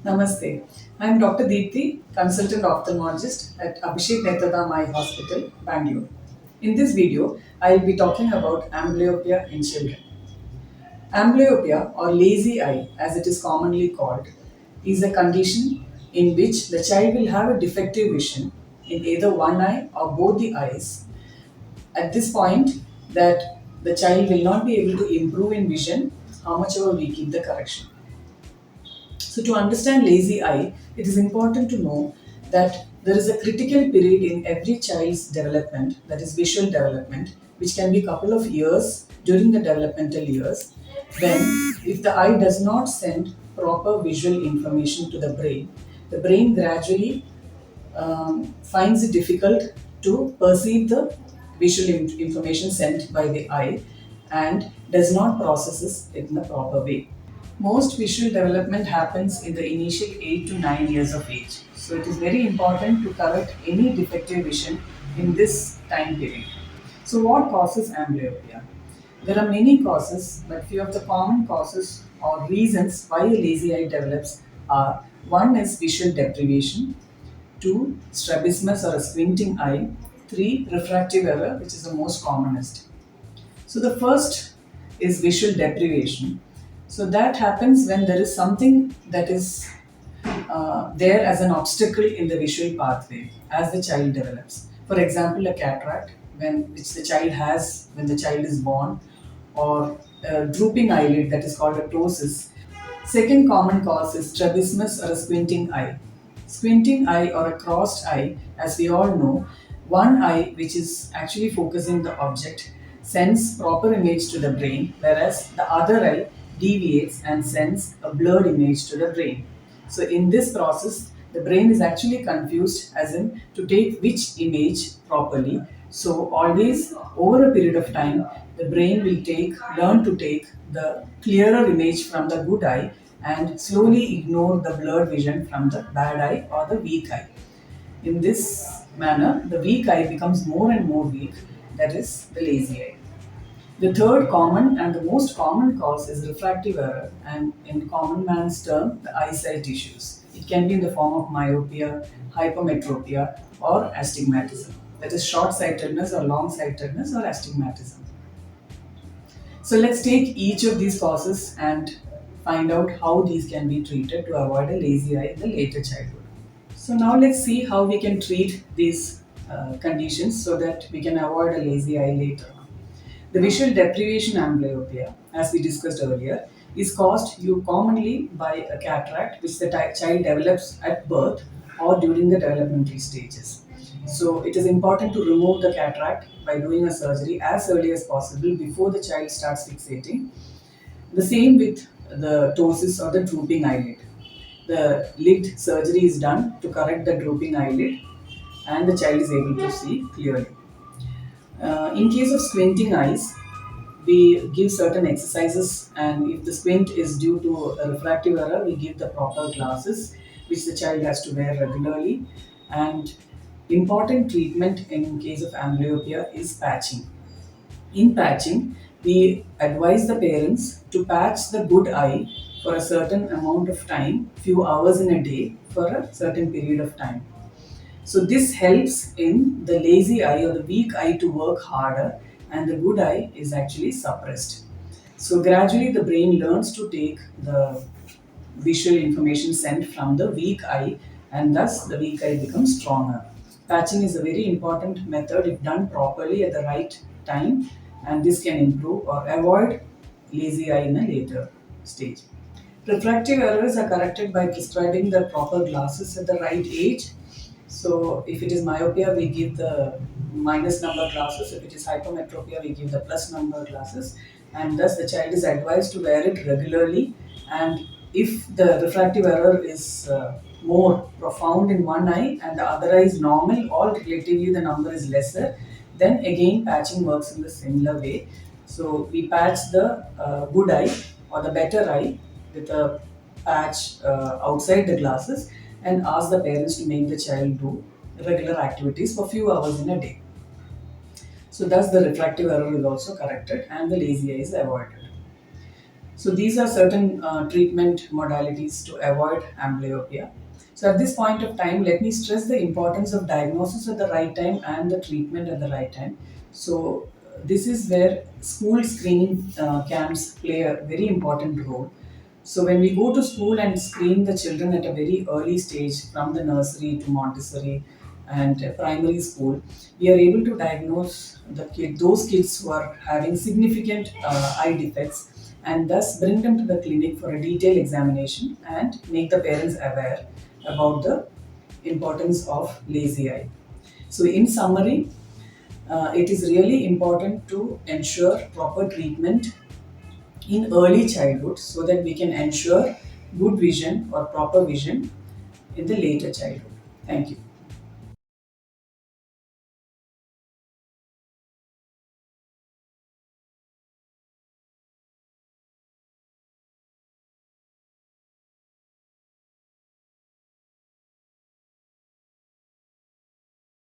Namaste. I am Dr. Deepthi, consultant ophthalmologist at Abhishek Netrada Eye Hospital, Bangalore. In this video, I will be talking about amblyopia in children. Amblyopia, or lazy eye as it is commonly called, is a condition in which the child will have a defective vision in either one eye or both the eyes. At this point, that the child will not be able to improve in vision how much ever we keep the correction. So, to understand lazy eye, it is important to know that there is a critical period in every child's development, that is visual development, which can be a couple of years during the developmental years, when if the eye does not send proper visual information to the brain gradually finds it difficult to perceive the visual information sent by the eye and does not process it in the proper way. Most visual development happens in the initial 8 to 9 years of age. So it is very important to correct any defective vision in this time period. So what causes amblyopia? There are many causes, but few of the common causes or reasons why a lazy eye develops are: one is visual deprivation, two, strabismus or a squinting eye, three, refractive error, which is the most commonest. So the first is visual deprivation. So that happens when there is something that is there as an obstacle in the visual pathway as the child develops. For example, a cataract, which the child has when the child is born, or a drooping eyelid that is called a ptosis. Second common cause is strabismus or a squinting eye. Squinting eye or a crossed eye, as we all know, one eye which is actually focusing the object sends proper image to the brain, whereas the other eye deviates and sends a blurred image to the brain. So in this process, the brain is actually confused as in to take which image properly. So always over a period of time, the brain will learn to take the clearer image from the good eye and slowly ignore the blurred vision from the bad eye or the weak eye. In this manner, the weak eye becomes more and more weak, that is the lazy eye. The third common and the most common cause is refractive error, and in common man's term, the eyesight issues. It can be in the form of myopia, hypermetropia, or astigmatism. That is short sightedness or long sightedness or astigmatism. So let's take each of these causes and find out how these can be treated to avoid a lazy eye in the later childhood. So now let's see how we can treat these conditions so that we can avoid a lazy eye later. The visual deprivation amblyopia, as we discussed earlier, is caused commonly by a cataract which the child develops at birth or during the developmental stages. So it is important to remove the cataract by doing a surgery as early as possible before the child starts fixating. The same with the ptosis or the drooping eyelid. The lid surgery is done to correct the drooping eyelid and the child is able to see clearly. In case of squinting eyes, we give certain exercises, and if the squint is due to a refractive error, we give the proper glasses which the child has to wear regularly. And important treatment in case of amblyopia is patching. In patching, we advise the parents to patch the good eye for a certain amount of time, few hours in a day, for a certain period of time. So this helps in the lazy eye or the weak eye to work harder, and the good eye is actually suppressed. So gradually the brain learns to take the visual information sent from the weak eye, and thus the weak eye becomes stronger. Patching is a very important method if done properly at the right time, and this can improve or avoid lazy eye in a later stage. Refractive errors are corrected by prescribing the proper glasses at the right age. So if it is myopia, we give the minus number glasses. If it is hypermetropia, we give the plus number glasses. And thus the child is advised to wear it regularly. And if the refractive error is more profound in one eye and the other eye is normal or relatively the number is lesser, then again patching works in the similar way. So we patch the good eye or the better eye with a patch outside the glasses and ask the parents to make the child do regular activities for few hours in a day. So thus the refractive error is also corrected and the lazy eye is avoided. So these are certain treatment modalities to avoid amblyopia. So at this point of time, let me stress the importance of diagnosis at the right time and the treatment at the right time. So this is where school screening camps play a very important role. So when we go to school and screen the children at a very early stage, from the nursery to Montessori and primary school, we are able to diagnose those kids who are having significant eye defects, and thus bring them to the clinic for a detailed examination and make the parents aware about the importance of lazy eye. So in summary, it is really important to ensure proper treatment in early childhood so that we can ensure good vision or proper vision in the later childhood. Thank you.